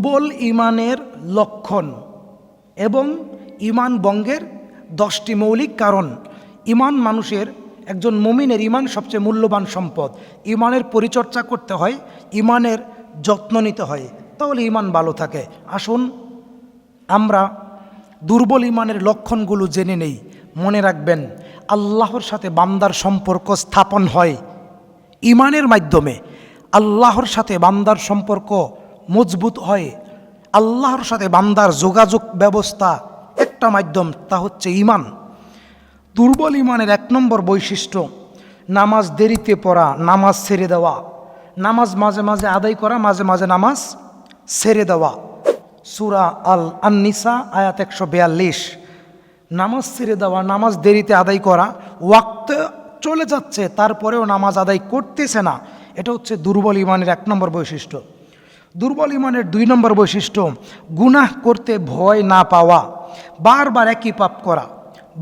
দুর্বল ইমানের লক্ষণ এবং ইমান ভঙ্গের 10টি মৌলিক কারণ। ইমান মানুষের, একজন মুমিনের ইমান সবচেয়ে মূল্যবান সম্পদ। ইমানের পরিচর্যা করতে হয়, ইমানের যত্ন নিতে হয়, তাহলে ইমান ভালো থাকে। আসুন আমরা দুর্বল ইমানের লক্ষণগুলো জেনে নেই। মনে রাখবেন, আল্লাহর সাথে বান্দার সম্পর্ক স্থাপন হয় ইমানের মাধ্যমে। আল্লাহর সাথে বান্দার সম্পর্ক মজবুত হয়, আল্লাহর সাথে বান্দার যোগাযোগ ব্যবস্থা একটা মাধ্যম, তা হচ্ছে ইমান। দুর্বল ইমানের 1 নম্বর বৈশিষ্ট্য, নামাজ দেরিতে পড়া, নামাজ ছেড়ে দেওয়া। নামাজ মাঝে মাঝে আদায় করা, মাঝে মাঝে নামাজ ছেড়ে দেওয়া। সূরা আন-নিসা আয়াত 142। নামাজ ছেড়ে দেওয়া, নামাজ দেরিতে আদায় করা, ওয়াক্ত চলে যাচ্ছে তারপরেও নামাজ আদায় করতেছে না, এটা হচ্ছে দুর্বল ইমানের 1 নম্বর বৈশিষ্ট্য। দুর্বল ইমানের 2 নম্বর বৈশিষ্ট্য, গুনাহ করতে ভয় না পাওয়া। বারবার একই পাপ করা,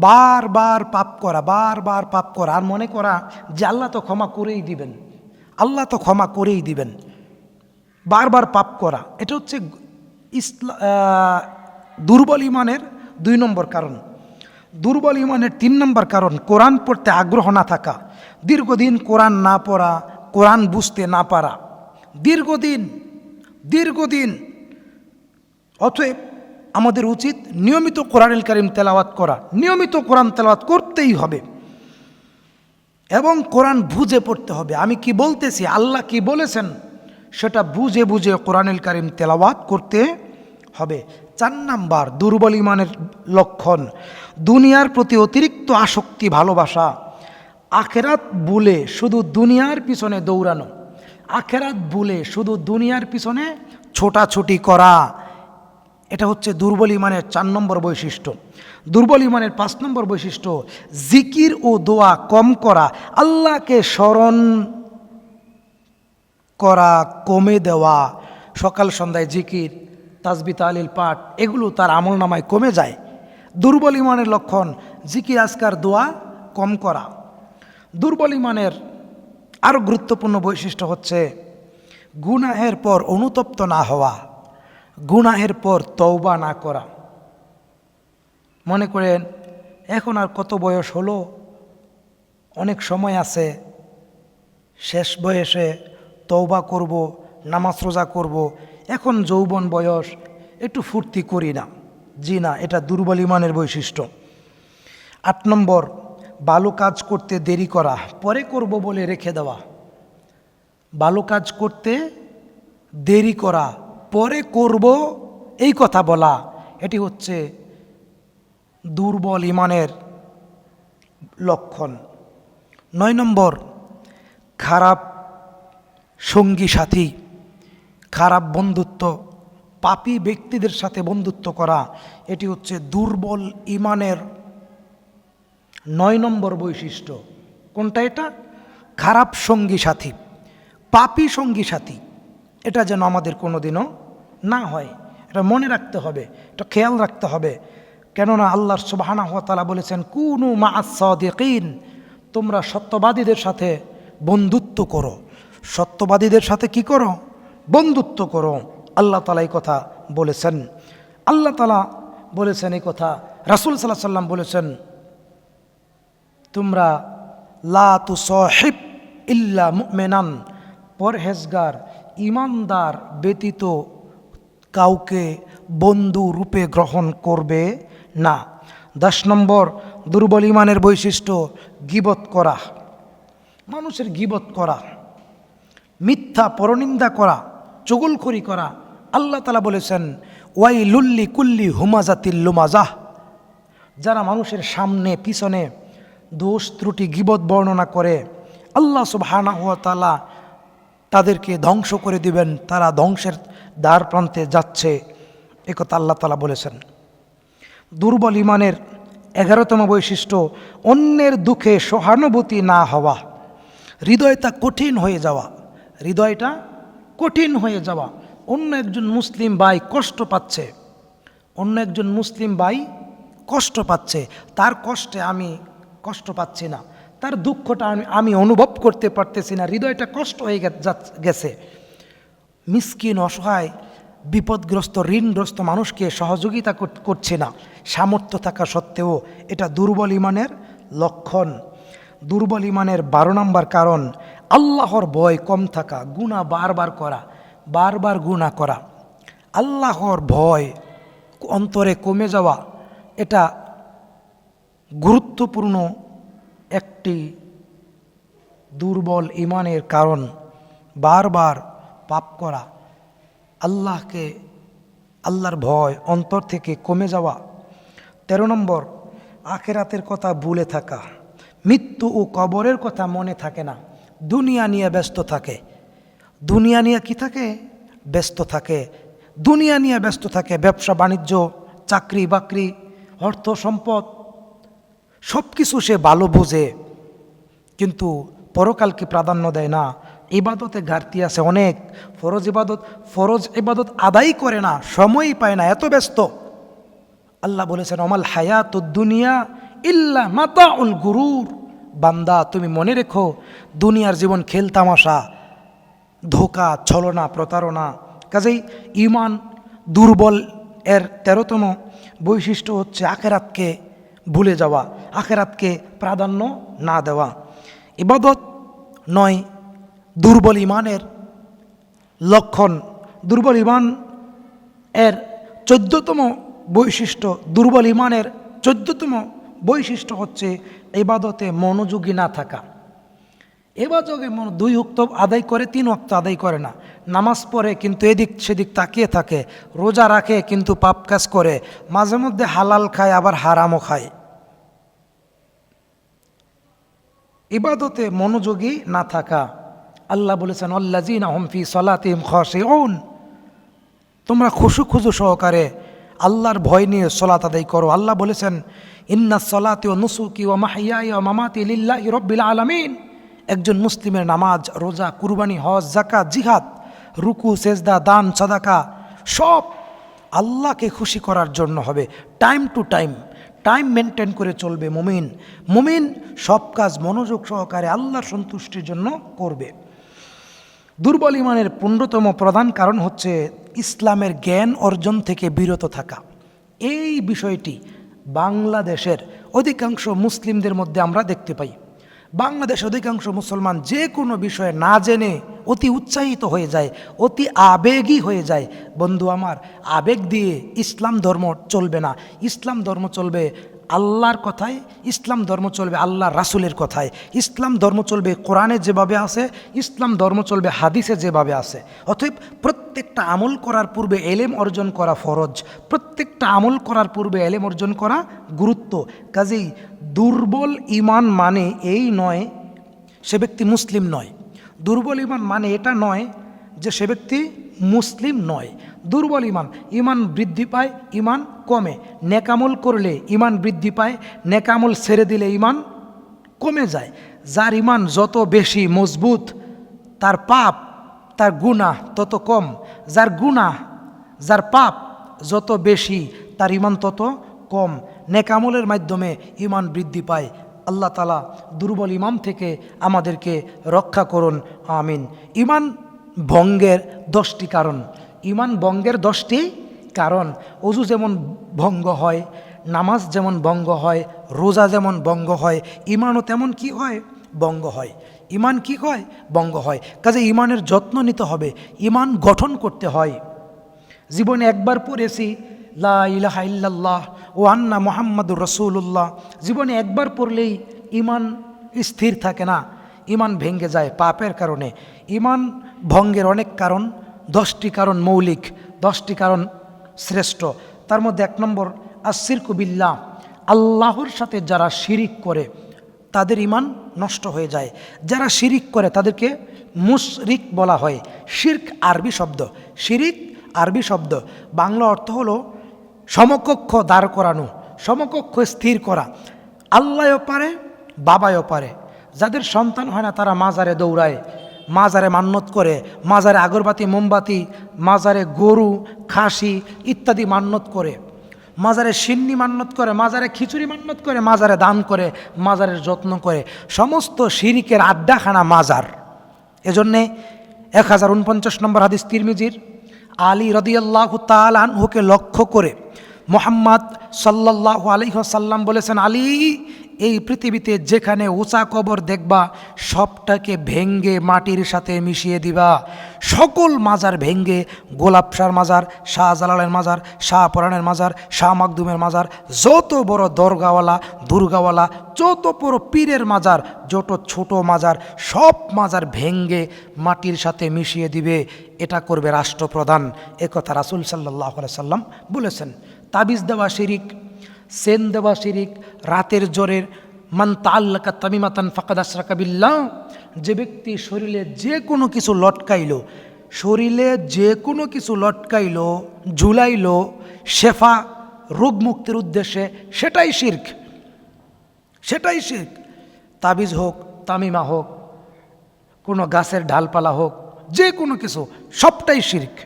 বারবার পাপ করা, বারবার পাপ করা, আর মনে করা যে আল্লাহ তো ক্ষমা করেই দিবেন, আল্লাহ তো ক্ষমা করেই দিবেন। বারবার পাপ করা, এটা হচ্ছে দুর্বল ইমানের 2 নম্বর কারণ। দুর্বল ইমানের 3 নম্বর কারণ, কোরআন পড়তে আগ্রহ না থাকা। দীর্ঘদিন কোরআন না পড়া, কোরআন বুঝতে না পারা, দীর্ঘদিন। অতএব আমাদের উচিত নিয়মিত কোরআনুল কারীম তেলাওয়াত করা, নিয়মিত কোরআন তেলাওয়াত করতেই হবে এবং কোরআন বুঝে পড়তে হবে। আমি কি বলতেছি, আল্লাহ কি বলেছেন, সেটা বুঝে বুঝে কোরআনুল কারীম তেলাওয়াত করতে হবে। 4 নাম্বার দুর্বল ইমানের লক্ষণ, দুনিয়ার প্রতি অতিরিক্ত আসক্তি, ভালোবাসা। আখেরাত ভুলে শুধু দুনিয়ার পিছনে দৌড়ানো, আখেরাত ভুলে শুধু দুনিয়ার পিছনে ছোটাছুটি করা, এটা হচ্ছে দুর্বল ইমানের 4 নম্বর বৈশিষ্ট্য। দুর্বল ইমানের 5 নম্বর বৈশিষ্ট্য, জিকির ও দোয়া কম করা, আল্লাহকে স্মরণ করা কমে দেওয়া। সকাল সন্ধ্যায় জিকির, তাসবিহ, তাহলিল, পাঠ, এগুলো তার আমলনামায় কমে যায়। দুর্বল ইমানের লক্ষণ, জিকির, আজকার, দোয়া কম করা। দুর্বল ইমানের আরও গুরুত্বপূর্ণ বৈশিষ্ট্য হচ্ছে গুনাহের পর অনুতপ্ত না হওয়া, গুনাহের পর তওবা না করা। মনে করেন এখন আর কত বয়স হলো, অনেক সময় আছে, শেষ বয়সে তওবা করব, নামাজ রোজা করব, এখন যৌবন বয়স, একটু ফুর্তি করি না। জি না, এটা দুর্বল ইমানের বৈশিষ্ট্য। 8 নম্বর, ভালো কাজ করতে দেরি করা, পরে করব বলে রেখে দেওয়া। ভালো কাজ করতে দেরি করা, পরে করব এই কথা বলা, এটি হচ্ছে দুর্বল ইমানের লক্ষণ। 9 নম্বর, খারাপ সঙ্গী সাথী, খারাপ বন্ধুত্ব, পাপী ব্যক্তিদের সাথে বন্ধুত্ব করা, এটি হচ্ছে দুর্বল ইমানের 9 নম্বর বৈশিষ্ট্য। কোনটা এটা? খারাপ সঙ্গী সাথী, পাপী সঙ্গী সাথী, এটা যেন আমাদের কোনোদিনও না হয়, এটা মনে রাখতে হবে, এটা খেয়াল রাখতে হবে। কেননা আল্লাহ সুবহানাহু ওয়া তাআলা বলেছেন, কুনু মা'আস সাদিকিন, তোমরা সত্যবাদীদের সাথে বন্ধুত্ব করো। সত্যবাদীদের সাথে কি করো? বন্ধুত্ব করো। আল্লাহ তাআলা এই কথা বলেছেন। আল্লাহ তাআলা বলেছেন এই কথা, রাসূল সাল্লাল্লাহু আলাইহি ওয়াসাল্লাম বলেছেন, তোমরা লা তুসাহিব ইল্লা মুমিনান, পরহেজগার ইমানদার ব্যতীত কাউকে বন্ধু রূপে গ্রহণ করবে না। 10 নম্বর দুর্বল ইমানের বৈশিষ্ট্য, গীবত করা, মানুষের গীবত করা, মিথ্যা পরনিন্দা করা, চুগলখড়ি করা। আল্লাহ তাআলা বলেছেন, ওয়াইলুল লিকুল্লি হুমাজাতিল লুমাজাহ, যারা মানুষের সামনে পিছনে দোষ ত্রুটি গীবত বর্ণনা করে, আল্লাহ সুবহানাহু ওয়া তাআলা তাদেরকে ধ্বংস করে দিবেন, তারা ধ্বংসের দ্বার প্রান্তে যাচ্ছে, একথা আল্লাহ তাআলা বলেছেন। দুর্বল ইমানের 11তম বৈশিষ্ট্য, অন্যের দুঃখে সহানুভূতি না হওয়া, হৃদয়টা কঠিন হয়ে যাওয়া, হৃদয়টা কঠিন হয়ে যাওয়া। অন্য একজন মুসলিম ভাই কষ্ট পাচ্ছে, অন্য একজন মুসলিম ভাই কষ্ট পাচ্ছে, তার কষ্টে আমি কষ্ট পাচ্ছি না, তার দুঃখটা আমি অনুভব করতে পারতেছি না, হৃদয়টা কষ্ট হয়ে গেছে। মিসকিন অসহায় বিপদগ্রস্ত ঋণগ্রস্ত মানুষকে সহযোগিতা করছি না, সামর্থ্য থাকা সত্ত্বেও, এটা দুর্বল ইমানের লক্ষণ। দুর্বল ইমানের 12 নম্বর কারণ আল্লাহর ভয় কম থাকা, গুনাহ বারবার গুনাহ করা। আল্লাহর ভয় অন্তরে কমে যাওয়া, এটা গুরুত্বপূর্ণ একটি দুর্বল ইমানের কারণ। বারবার পাপ করা, আল্লাহর ভয় অন্তর থেকে কমে যাওয়া। 13 নম্বর, আখিরাতের কথা ভুলে থাকা, মৃত্যু ও কবরের কথা মনে থাকে না, দুনিয়া নিয়ে ব্যস্ত থাকে। দুনিয়া নিয়ে কি থাকে? ব্যস্ত থাকে। দুনিয়া নিয়ে ব্যস্ত থাকে, ব্যবসা বাণিজ্য, চাকরি বাকরি, অর্থ সম্পদ, সব কিছু সে ভালো বোঝে, কিন্তু পরকালকে প্রাধান্য দেয় না। ইবাদতে ঘাটতি আছে অনেক, ফরজ ইবাদত আদায় করে না, সময়ই পায় না, এত ব্যস্ত। আল্লাহ বলেছেন অমাল হায়াতুদ দুনিয়া ইল্লা মাতাউল গুরুর। বান্দা, তুমি মনে রেখো, দুনিয়ার জীবন খেল তামাশা, ধোঁকা, ছলনা, প্রতারণা। কাজেই ঈমান দুর্বল এর 13তম বৈশিষ্ট্য হচ্ছে আখিরাতকে ভুলে যাওয়া, আখিরাতকে প্রাধান্য না দেওয়া। ইবাদত নয় দুর্বল ইমানের লক্ষণ। দুর্বল ইমান এর 14তম বৈশিষ্ট্য, দুর্বল ইমানের 14তম বৈশিষ্ট্য হচ্ছে ইবাদতে মনোযোগী না থাকা। ইবাদতে 2 ওয়াক্ত আদায় করে, 3 ওয়াক্ত আদায় করে না। নামাজ পড়ে কিন্তু এদিক সেদিক তাকিয়ে থাকে, রোজা রাখে কিন্তু পাপ কাজ করে, মাঝে মধ্যে হালাল খায় আবার হারামও খায়। ইবাদতে মনোযোগী না থাকা। আল্লাহ বলেছেন আল্লাযীনা হুম ফি সালাতিহিম খাশিউন, তোমরা খুশু সহকারে আল্লাহর ভয় নিয়ে সালাত আদায় করো। আল্লাহ বলেছেন ইন্নাস সালাতি ওয়া নুসুকি ওয়া মাহইয়ায়া ওয়া মামাতি লিল্লাহি রাব্বিল আলামিন। একজন মুসলিমের নামাজ, রোজা, কুরবানি, হজ, যাকাত, জিহাদ, রুকু, সেজদা, দান, সাদাকা সব আল্লাহকে খুশি করার জন্য হবে। টাইম টু টাইম মেনটেন করে চলবে মুমিন সব কাজ মনোযোগ সহকারে আল্লাহর সন্তুষ্টির জন্য করবে। দুর্বল ইমানের 15তম প্রধান কারণ হচ্ছে ইসলামের জ্ঞান অর্জন থেকে বিরত থাকা। এই বিষয়টি বাংলাদেশের অধিকাংশ মুসলিমদের মধ্যে আমরা দেখতে পাই। বাংলাদেশ অধিকাংশ মুসলমান যে কোনো বিষয়ে না জেনে অতি উৎসাহিত হয়ে যায়, অতি আবেগী হয়ে যায়। বন্ধু আমার, আবেগ দিয়ে ইসলাম ধর্ম চলবে না। ইসলাম ধর্ম চলবে আল্লাহর কথায়, ইসলাম ধর্ম চলবে আল্লাহর রাসূলের কথায়, ইসলাম ধর্ম চলবে কোরআনে যেভাবে আছে, ইসলাম ধর্ম চলবে হাদিসে যেভাবে আছে। অতএব প্রত্যেকটা আমল করার পূর্বে এলেম অর্জন করা ফরজ, প্রত্যেকটা আমল করার পূর্বে এলেম অর্জন করা গুরুত্ব। কাজেই দুর্বল ঈমান মানে এই নয় সে ব্যক্তি মুসলিম নয়। দুর্বল ঈমান মানে এটা নয় যে সে ব্যক্তি মুসলিম নয়। দুর্বল ঈমান বৃদ্ধি পায়, ঈমান কমে। নেকামল করলে ঈমান বৃদ্ধি পায়, নেকামল ছেড়ে দিলে ঈমান কমে যায়। যার ঈমান যত বেশি মজবুত, তার পাপ, তার গুনাহ তত কম। যার পাপ যত বেশি, তার ঈমান তত কম। নেকামলের মাধ্যমে ঈমান বৃদ্ধি পায়। আল্লাহ তাআলা দুর্বল ঈমান থেকে আমাদেরকে রক্ষা করুন, আমিন। ঈমান ভঙ্গের 10টি কারণ। ঈমান ভঙ্গের 10টি কারণ। ওযু যেমন ভঙ্গ হয়, নামাজ যেমন ভঙ্গ হয়, রোজা যেমন ভঙ্গ হয়, ঈমানও তেমন কি হয়? ভঙ্গ হয়। ঈমান কি হয়? ভঙ্গ হয়। কাজে ঈমানের যত্ন নিতে হবে, ঈমান গঠন করতে হয়। জীবনে একবার পড়েছি লা ইলাহা ইল্লাল্লাহ ও আন্না মুহাম্মাদুর রাসূলুল্লাহ, জীবনে একবার পড়লেই ঈমান স্থির থাকে না, ঈমান ভেঙে যায় পাপের কারণে। ঈমান ভঙ্গের অনেক কারণ, 10টি কারণ মৌলিক, 10টি কারণ শ্রেষ্ঠ। তার মধ্যে 1 নম্বর আশশিরকু বিল্লাহ, আল্লাহর সাথে যারা শিরিক করে তাদের ঈমান নষ্ট হয়ে যায়। যারা শিরিক করে তাদেরকে মুশরিক বলা হয়। শিরক আরবি শব্দ, শিরিক আরবি শব্দ, বাংলা অর্থ হলো সমকক্ষ দাঁড় করানো, সমকক্ষ স্থির করা। আল্লাহও পারে, বাবাও পারে। যাদের সন্তান হয় না তারা মাজারে দৌড়ায়, মাজারে মান্যত করে, মাজারে আগরবাতি মোমবাতি, মাজারে গরু খাসি ইত্যাদি মান্যত করে, মাজারে সিন্নি মান্যত করে, মাজারে খিচুড়ি মান্যত করে, মাজারে দান করে, মাজারের যত্ন করে। সমস্ত শিরিকের আড্ডাখানা মাজার। এজন্যে 1049 নম্বর হাদিস তিরমিজির, আলী রাদিয়াল্লাহু তাআলা আনহুকে লক্ষ্য করে মুহাম্মদ সাল্লাল্লাহু আলাইহি ওয়াসাল্লাম বলেছেন, আলী, এই পৃথিবীতে যেখানে উঁচা কবর দেখবা সবটাকে ভেঙ্গে মাটির সাথে মিশিয়ে দিবা। সকল মাজার ভেঙ্গে গোলাপ শাহর মাজার, শাহজালালের মাজার, শাহপরানের মাজার, শাহ মাকদুমের মাজার, যত বড় দরগাওয়ালা দুর্গাওয়ালা, যত বড় পীরের মাজার, যত ছোট মাজার, সব মাজার ভেঙ্গে মাটির সাথে মিশিয়ে দিবে। এটা করবে রাষ্ট্রপ্রধান। একথা রাসূল সাল্লাল্লাহু আলাইহি সাল্লাম বলেছেন। তাবিজ দেওয়া শিরিক, সেন দেওয়া শিরিক, রাতের জোরের মান তাআল্লাকা তামিমাতান ফাকাদ আশরাকা বিল্লাহ। যে ব্যক্তি শরীরে যে কোনো কিছু লটকাইলো, শরীরে যে কোনো কিছু লটকাইলো, ঝুলাইলো শেফা রোগ মুক্তির উদ্দেশ্যে, সেটাই শিরক, সেটাই শিরক। তাবিজ হোক, তামিমা হোক, কোনো গাছের ডালপালা হোক, যে কোনো কিছু, সবটাই শিরক।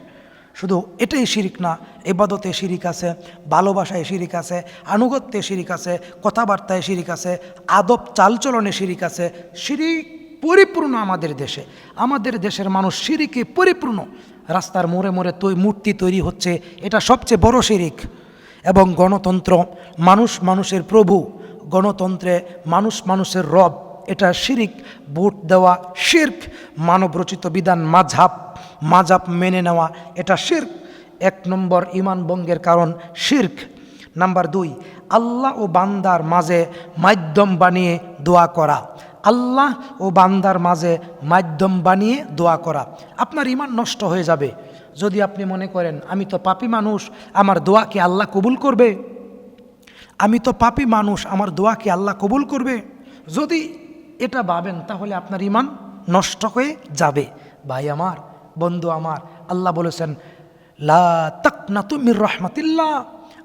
শুধু এটাই শিরিক না, ইবাদতে শিরিক আছে, ভালোবাসায় শিরিক আছে, আনুগত্যে শিরিক আছে, কথাবার্তায় শিরিক আছে, আদব চালচলনে শিরিক আছে। শিরিক পরিপূর্ণ আমাদের দেশে, আমাদের দেশের মানুষ শিরিকে পরিপূর্ণ। রাস্তার মোড়ে মোড়ে মূর্তি তৈরি হচ্ছে, এটা সবচেয়ে বড় শিরিক। এবং গণতন্ত্র, মানুষ মানুষের প্রভু, গণতন্ত্রে মানুষ মানুষের রব, এটা শিরিক। ভোট দেওয়া শিরক। মানবরচিত বিধান মাযহাব মেনে নেওয়া, এটা শিরক। 1 নম্বর ঈমান ভঙ্গের কারণ শিরক। নাম্বার 2, আল্লাহ ও বান্দার মাঝে মাধ্যম বানিয়ে দোয়া করা। আল্লাহ ও বান্দার মাঝে মাধ্যম বানিয়ে দোয়া করা। আপনার ঈমান নষ্ট হয়ে যাবে যদি আপনি মনে করেন আমি তো পাপী মানুষ, আমার দোয়া কি আল্লাহ কবুল করবে? আমি তো পাপী মানুষ, আমার দোয়া কি আল্লাহ কবুল করবে? যদি এটা ভাবেন তাহলে আপনার ঈমান নষ্ট হয়ে যাবে। ভাই আমার, বন্ধু আমার, আল্লাহ বলেছেন লা তাকনাতু মির রাহমাতিল্লাহ,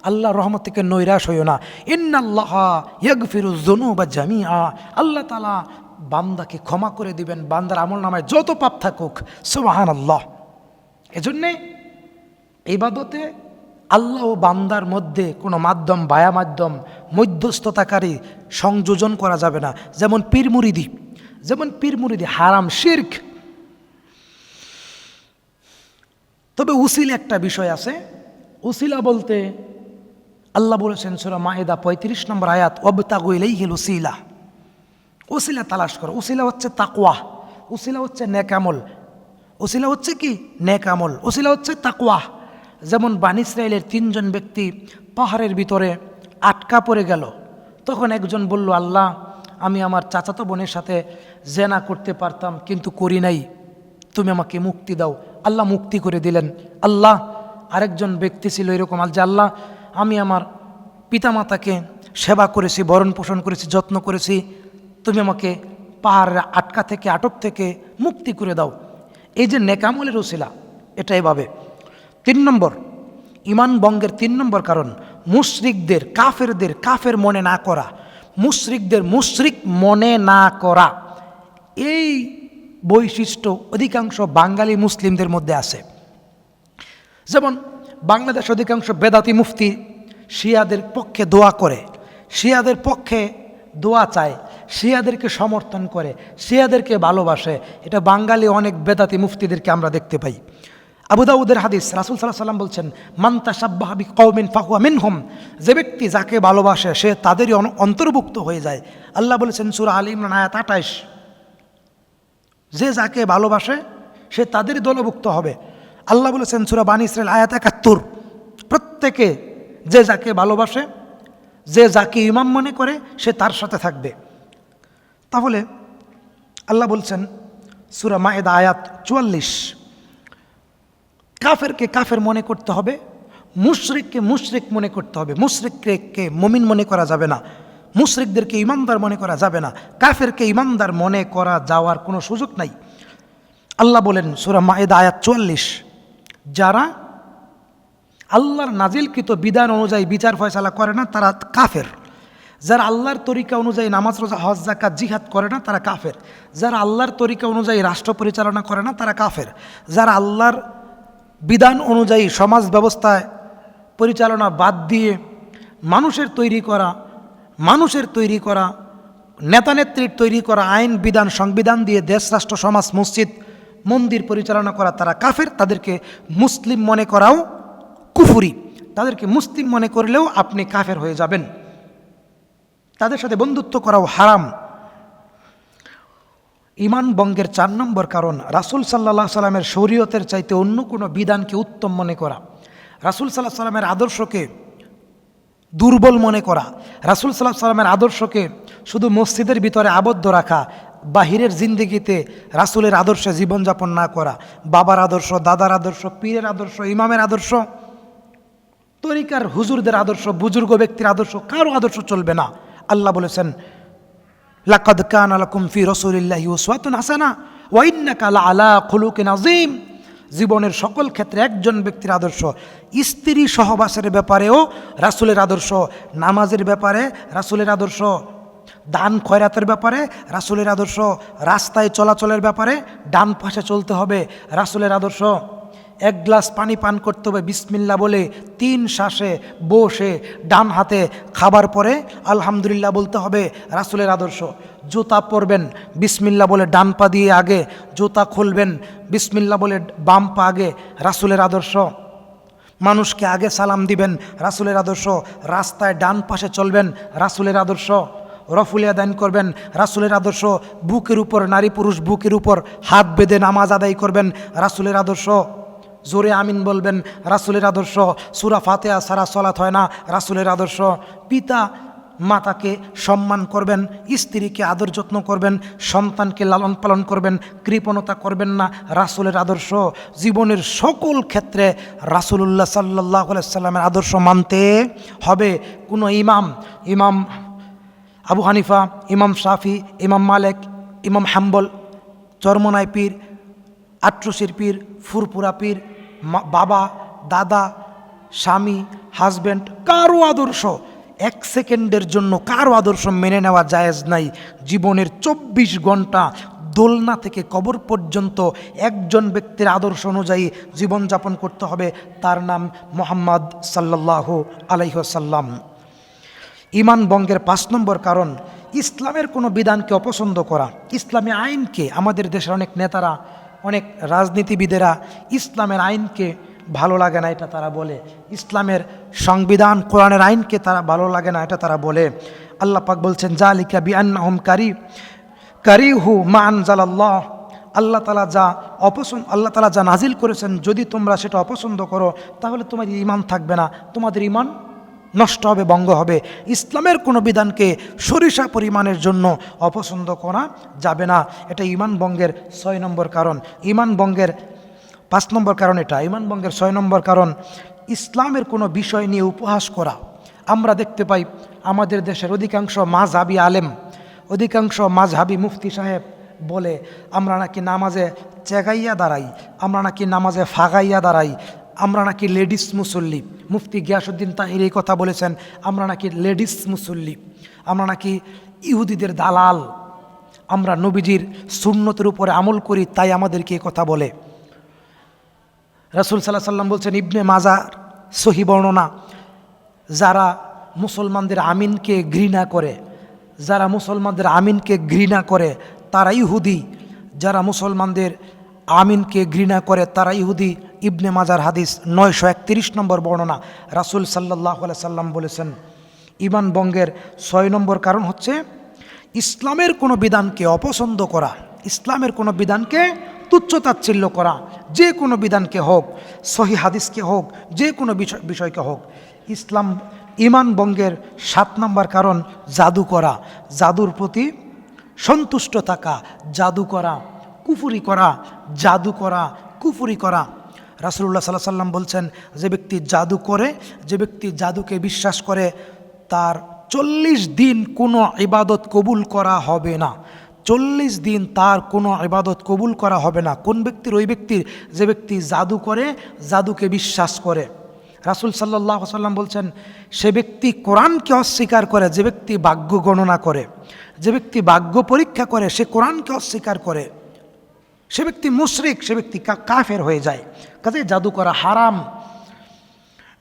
আল্লাহর রহমত থেকে নৈরাশ হইও না। ইন্নাল্লাহা ইয়াগফিরুয যুনুবা জামিআ, আল্লাহ তাআলা বান্দাকে ক্ষমা করে দিবেন, বান্দার আমলনামায় যত পাপ থাকুক। সুবহানাল্লাহ। এজন্যে ইবাদতে আল্লাহ ও বান্দার মধ্যে কোনো মাধ্যম, বায়া মাধ্যম, মধ্যস্থতাকারী সংযোজন করা যাবে না। যেমন পীর মুরিদি হারাম, শিরক। তবে উসিলা একটা বিষয় আছে। উসিলা বলতে আল্লাহ বলেছেন সূরা মায়েদা 35 নম্বর আয়াত, ওয়াবতাগু ইলাইহিল উসিলা, উসিলা তালাশ করো। উসিলা হচ্ছে তাকওয়া, উসিলা হচ্ছে নেক আমল, উসিলা হচ্ছে কি? নেক আমল। উসিলা হচ্ছে তাকওয়া। যেমন বানী ইসরাইলের 3 জন ব্যক্তি পাহাড়ের ভিতরে আটকা পড়ে গেল। তখন একজন বলল, আল্লাহ, আমি আমার চাচাতো বোনের সাথে জেনা করতে পারতাম কিন্তু করি নাই, তুমি আমাকে মুক্তি দাও। আল্লাহ মুক্তি করে দিলেন। আল্লাহ আরেকজন ব্যক্তি ছিল এরকম, যে আল্লাহ, আমি আমার পিতামাতাকে সেবা করেছি, ভরণ পোষণ করেছি, যত্ন করেছি, তুমি আমাকে পাহাড়ের আটক থেকে মুক্তি করে দাও। এই যে নেকামলের উসিলা, এটা এভাবে। 3 নম্বর ঈমান ভঙ্গের 3 নম্বর কারণ মুশরিকদের, কাফেরদের কাফের মনে না করা, মুশরিকদের মুশরিক মনে না করা। এই বৈশিষ্ট্য অধিকাংশ বাঙালি মুসলিমদের মধ্যে আছে। যেমন বাংলাদেশ অধিকাংশ বেদাতি মুফতি শিয়াদের পক্ষে দোয়া করে, শিয়াদের পক্ষে দোয়া চায়, শিয়াদেরকে সমর্থন করে, শিয়াদেরকে ভালোবাসে। এটা বাঙালি অনেক বেদাতি মুফতিদেরকে আমরা দেখতে পাই। আবু দাউদের হাদিস, রাসূল সাল্লাল্লাহু আলাইহি ওয়াসাল্লাম বলছেন, মান তাশাব্বাহা বিকওমিন ফাহুয়া মিনহুম, যে ব্যক্তি যাকে ভালোবাসে সে তাদেরই অন্তর্ভুক্ত হয়ে যায়। আল্লাহ বলেছেন সূরা আলে ইমরান আয়াত 28, যে যাকে ভালোবাসে সে তাদেরই দলভুক্ত হবে। আল্লাহ বলেছেন সূরা বানী ইসরাইল আয়াত 71, প্রত্যেকে যে যাকে ভালোবাসে, যে যাকে ইমাম মনে করে সে তার সাথে থাকবে। তাহলে আল্লাহ বলছেন সূরা মায়েদা আয়াত 44, কাফেরকে কাফের মনে করতে হবে, মুশরিককে মুশরিক মনে করতে হবে। মুশরিককে মুমিন মনে করা যাবে না, মুশরিকদেরকে ইমানদার মনে করা যাবে না, কাফেরকে ইমানদার মনে করা যাওয়ার কোনো সুযোগ নাই। আল্লাহ বলেন সূরা মায়েদা আয়াত 44, যারা আল্লাহর নাজিলকৃত বিধান অনুযায়ী বিচার ফয়সালা করে না তারা কাফের। যারা আল্লাহর তরিকা অনুযায়ী নামাজ রোজা হজ যাকাত জিহাদ করে না তারা কাফের। যারা আল্লাহর তরিকা অনুযায়ী রাষ্ট্র পরিচালনা করে না তারা কাফের। যারা আল্লাহর বিধান অনুযায়ী সমাজ ব্যবস্থায় পরিচালনা বাদ দিয়ে মানুষের তৈরি করা নেতানেত্রীর তৈরি করা আইন বিধান সংবিধান দিয়ে দেশ রাষ্ট্র সমাজ মসজিদ মন্দির পরিচালনা করা তারা কাফের, তাদেরকে মুসলিম মনে করাও কুফরি। তাদেরকে মুসলিম মনে করলেও আপনি কাফের হয়ে যাবেন। তাদের সাথে বন্ধুত্ব করাও হারাম। ঈমান ভঙ্গের 4 নম্বর কারণ রাসূল সাল্লাল্লাহু আলাইহি সাল্লামের শরীয়তের চাইতে অন্য কোনো বিধানকে উত্তম মনে করা, রাসূল সাল্লাল্লাহু আলাইহি সাল্লামের আদর্শকে দুর্বল মনে করা, রাসূল সাল্লাল্লাহু আলাইহি সাল্লামের আদর্শকে শুধু মসজিদের ভিতরে আবদ্ধ রাখা, বাহিরের জিন্দেগিতে রাসূলের আদর্শে জীবনযাপন না করা, বাবার আদর্শ, দাদার আদর্শ, পীরের আদর্শ, ইমামের আদর্শ, তরিকার হুজুরদের আদর্শ, বুজুর্গ ব্যক্তির আদর্শ, কারো আদর্শ চলবে না। আল্লাহ বলেছেন, লাকাদ কানা লাকুম ফি রাসূলিল্লাহি উসওয়াতুন হাসানাহ ওয়া ইন্নাকা লাআলা খুলুকিন আযীম। জীবনের সকল ক্ষেত্রে একজন ব্যক্তির আদর্শ, স্ত্রী সহবাসের ব্যাপারেও রাসূলের আদর্শ, নামাজের ব্যাপারে রাসূলের আদর্শ, দান খয়রাতের ব্যাপারে রাসূলের আদর্শ, রাস্তায় চলাচলের ব্যাপারে ডান পাশে চলতে হবে রাসূলের আদর্শ, 1 গ্লাস পানি পান করতে হবে বিসমিল্লাহ বলে 3 শ্বাসে বসে, ডান হাতে খাবার পরে আলহামদুলিল্লাহ বলতে হবে রাসূলের আদর্শ। জুতা পরবেন বিসমিল্লাহ বলে ডান পা দিয়ে আগে, জুতা খুলবেন বিসমিল্লাহ বলে বাম পা আগে, রাসূলের আদর্শ। মানুষকে আগে সালাম দিবেন রাসূলের আদর্শ, রাস্তায় ডান পাশে চলবেন রাসূলের আদর্শ, রফুলিয়া দান করবেন রাসূলের আদর্শ, বুকের উপর নারী পুরুষ বুকের উপর হাত বেঁধে নামাজ আদায় করবেন রাসূলের আদর্শ, জোরে আমিন বলবেন রাসূলের আদর্শ, সূরা ফাতিহা ছাড়া সালাত হয় না রাসূলের আদর্শ, পিতা মাতাকে সম্মান করবেন, স্ত্রীকে আদর যত্ন করবেন, সন্তানকে লালন পালন করবেন, কৃপণতা করবেন না রাসূলের আদর্শ। জীবনের সকল ক্ষেত্রে রাসূলুল্লাহ সাল্লাল্লাহু আলাইহি সাল্লামের আদর্শ মানতে হবে। কোনো ইমাম আবু হানিফা, ইমাম শাফি, ইমাম মালিক, ইমাম হাম্বল, চরমনাই পীর, আট্রসির পীর, ফুরপুরা পীর, বাবা, দাদা, স্বামী, হাজব্যান্ড, কারো আদর্শ 1 সেকেন্ডের জন্য কারো আদর্শ মেনে নেওয়া জায়েজ নাই। জীবনের 24 ঘন্টা দোলনা থেকে কবর পর্যন্ত একজন ব্যক্তির আদর্শ অনুযায়ী জীবনযাপন করতে হবে, তার নাম মুহাম্মদ সাল্লাল্লাহু আলাইহি ওয়াসাল্লাম। ঈমান ভঙ্গের 5 নম্বর কারণ ইসলামের কোনো বিধানকে অপছন্দ করা, ইসলামী আইনকে। আমাদের দেশের অনেক নেতারা, অনেক রাজনীতিবিদেরা ইসলামের আইনকে ভালো লাগে না এটা তারা বলে, ইসলামের সংবিধান কোরআনের আইনকে তারা ভালো লাগে না এটা তারা বলে। আল্লাহ পাক বলছেন, যালিকা বিআন্নাহুম কারিহু মা আনজালাল্লাহ। আল্লাহ তাআলা যা নাজিল করেছেন যদি তোমরা সেটা অপছন্দ করো তাহলে তোমাদের ঈমান থাকবে না, তোমাদের ঈমান নষ্ট হবে, ভঙ্গ হবে। ইসলামের কোনো বিধানকে সরিষা পরিমাণের জন্য অপছন্দ করা যাবে না। এটা ঈমান ভঙ্গের 6 নম্বর কারণ। ঈমান ভঙ্গের 5 নম্বর কারণ এটা। ঈমান ভঙ্গের 6 নম্বর কারণ ইসলামের কোনো বিষয় নিয়ে উপহাস করা। আমরা দেখতে পাই আমাদের দেশের অধিকাংশ মাযহাবী আলেম, অধিকাংশ মাযহাবী মুফতি সাহেব বলে আমরা নাকি নামাজে চেগাইয়া দাঁড়াই, আমরা নাকি নামাজে ফাগাইয়া দাঁড়াই, আমরা নাকি লেডিস মুসল্লি। মুফতি গিয়াসউদ্দিন তাহির এই কথা বলেছেন, আমরা নাকি লেডিস মুসল্লি, আমরা নাকি ইহুদিদের দালাল, আমরা নবীজির সুন্নতের উপরে আমল করি তাই আমাদেরকে এই কথা বলে। রাসূল সাল্লাল্লাহু আলাইহি সাল্লাম বলছেন, ইবনে মাজাহ সহিহ বর্ণনা, যারা মুসলমানদের আমিনকে ঘৃণা করে, যারা মুসলমানদের আমিনকে ঘৃণা করে তারা ইহুদি, যারা মুসলমানদের আমিনকে ঘৃণা করে তারা ইহুদি। ইবনে মাজার হাদিস 931 নম্বর বর্ণনা। রাসূল সাল্লাল্লাহু আলাইহি সাল্লাম বলেছেন, ঈমান ভঙ্গের 6 নম্বর কারণ হচ্ছে ইসলামের কোনো বিধানকে অপছন্দ করা, ইসলামের কোনো বিধানকে তুচ্ছতাচ্ছিল্য করা, যে কোনো বিধানকে হোক, সহিহ হাদিসকে হোক, যে কোনো বিষয়কে হোক। ঈমান ভঙ্গের 7 নম্বর কারণ জাদু করা, জাদুর প্রতি সন্তুষ্ট থাকা, জাদু করা, কুফরি করা, জাদু করা, কুফরি করা। রাসূলুল্লাহ সাল্লাল্লাহু আলাইহি সাল্লাম বলছেন, যে ব্যক্তি জাদু করে, যে ব্যক্তি জাদুকে বিশ্বাস করে তার 40 দিন কোনো ইবাদত কবুল করা হবে না। 40 দিন তার কোনো ইবাদত কবুল করা হবে না। কোন ব্যক্তির? ওই ব্যক্তির যে ব্যক্তি জাদু করে, জাদুকে বিশ্বাস করে। রাসূল সাল্লাল্লাহু আলাইহি সাল্লাম বলছেন, সে ব্যক্তি কোরআনকে অস্বীকার করে, যে ব্যক্তি ভাগ্য গণনা করে, যে ব্যক্তি ভাগ্য পরীক্ষা করে, সে কোরআনকে অস্বীকার করে, সে ব্যক্তি মুশরিক, সে ব্যক্তি কাফের হয়ে যায়। কাজে জাদু করা হারাম।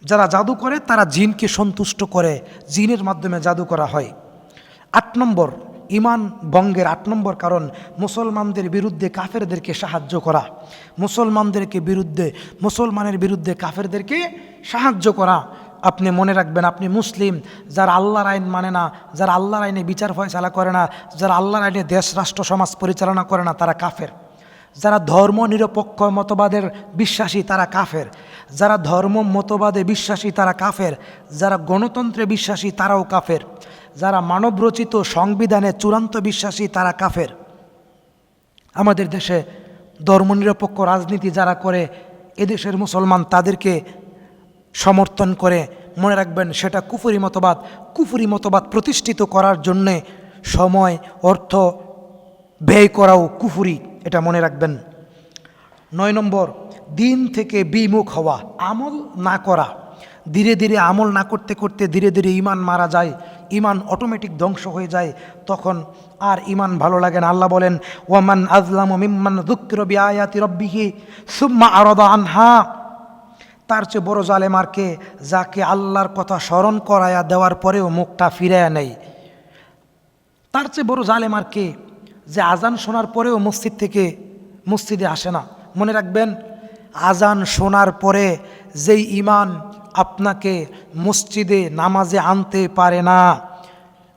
যারা জাদু করে তারা জিনকে সন্তুষ্ট করে, জিনের মাধ্যমে জাদু করা হয়। 8 নম্বর ইমান ভঙ্গের 8 নম্বর কারণ মুসলমানদের বিরুদ্ধে কাফেরদেরকে সাহায্য করা। মুসলমানের বিরুদ্ধে কাফেরদেরকে সাহায্য করা। আপনি মনে রাখবেন, আপনি মুসলিম, যারা আল্লাহর আইন মানে না, যারা আল্লাহর আইনে বিচার ফয়সালা করে না, যারা আল্লাহর আইনে দেশ রাষ্ট্র সমাজ পরিচালনা করে না, তারা কাফের। যারা ধর্ম নিরপেক্ষ মতবাদের বিশ্বাসী তারা কাফের। যারা ধর্ম মতবাদে বিশ্বাসী তারা কাফের। যারা গণতন্ত্রে বিশ্বাসী তারাও কাফের। যারা মানবরচিত সংবিধানে চূড়ান্ত বিশ্বাসী তারা কাফের। আমাদের দেশে ধর্মনিরপেক্ষ রাজনীতি যারা করে, এদেশের মুসলমান তাদেরকে সমর্থন করে, মনে রাখবেন সেটা কুফরি মতবাদ প্রতিষ্ঠিত করার জন্যে সময় অর্থ ব্যয় করাও কুফরি, এটা মনে রাখবেন। 9 নম্বর, দিন থেকে বিমুখ হওয়া, আমল না করা। ধীরে ধীরে আমল না করতে করতে ধীরে ধীরে ইমান মারা যায়, ইমান অটোমেটিক ধ্বংস হয়ে যায়, তখন আর ইমান ভালো লাগে না। আল্লাহ বলেন, ওয়ামান আযলামু মিম্মান যুক্কিরা বিআয়াতি রাব্বিহি সুম্মা আরাদা আনহা, তার চেয়ে বড় জালেম আর কে, যাকে আল্লাহর কথা স্মরণ করায়া দেওয়ার পরেও মুখটা ফিরায়া নেয়। তার চেয়ে বড় জালেম আর কে, যে আজান শোনার পরেও মসজিদে আসে না। মনে রাখবেন, আজান শোনার পরে যেই ইমান আপনাকে মসজিদে নামাজে আনতে পারে না,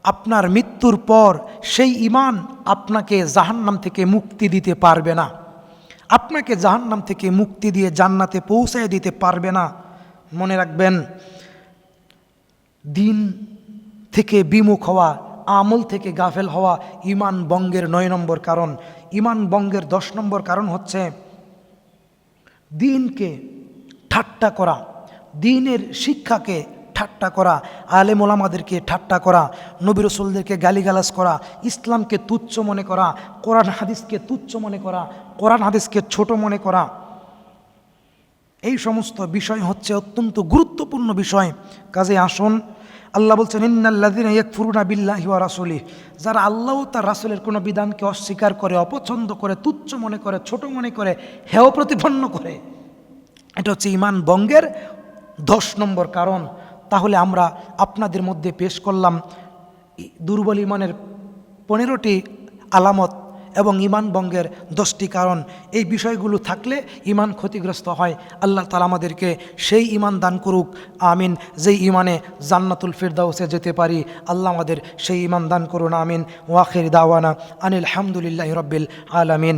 আপনার মৃত্যুর পর সেই ইমান আপনাকে জাহান্নাম থেকে মুক্তি দিতে পারবে না, আপনাকে জাহান্নাম থেকে মুক্তি দিয়ে জান্নাতে পৌঁছায় দিতে পারবে না। মনে রাখবেন, দিন থেকে বিমুখ হওয়া, আমল থেকে গাফেল হওয়া ইমান ভঙ্গের 9 নম্বর কারণ। ইমান ভঙ্গের 10 নম্বর কারণ হচ্ছে দিনকে ঠাট্টা করা, দিনের শিক্ষাকে ঠাট্টা করা, আলেম ওলামাদেরকে ঠাট্টা করা, নবী রাসূলদেরকে গালিগালাজ করা, ইসলামকে তুচ্ছ মনে করা, কোরআন হাদিসকে তুচ্ছ মনে করা, কোরআন হাদিসকে ছোট মনে করা। এই সমস্ত বিষয় হচ্ছে অত্যন্ত গুরুত্বপূর্ণ বিষয়। কাজে আসুন, আল্লাহ বলছেন, ইন্নাল্লাযীনা ইয়াকফুরুনা বিল্লাহি ওয়া রাসূলিহি, যারা আল্লাহ ও তার রাসূলের কোনো বিধানকে অস্বীকার করে, অপছন্দ করে, তুচ্ছ মনে করে, ছোট মনে করে, হেয় প্রতিপন্ন করে, এটা হচ্ছে ইমান ভঙ্গের 10 নম্বর কারণ। তাহলে আমরা আপনাদের মধ্যে পেশ করলাম দুর্বল ইমানের 15টি আলামত এবং ইমান ভঙ্গের 10টি কারণ। এই বিষয়গুলো থাকলে ইমান ক্ষতিগ্রস্ত হয়। আল্লাহ তাআলা আমাদেরকে সেই ইমান দান করুক, আমিন, যেই ইমানে জান্নাতুল ফিরদাউসে যেতে পারি। আল্লাহ আমাদের সেই ইমান দান করুন, আমিন। ওয়া আখির দাওয়ানা আনিল হামদুলিল্লাহি রাব্বিল আলামিন।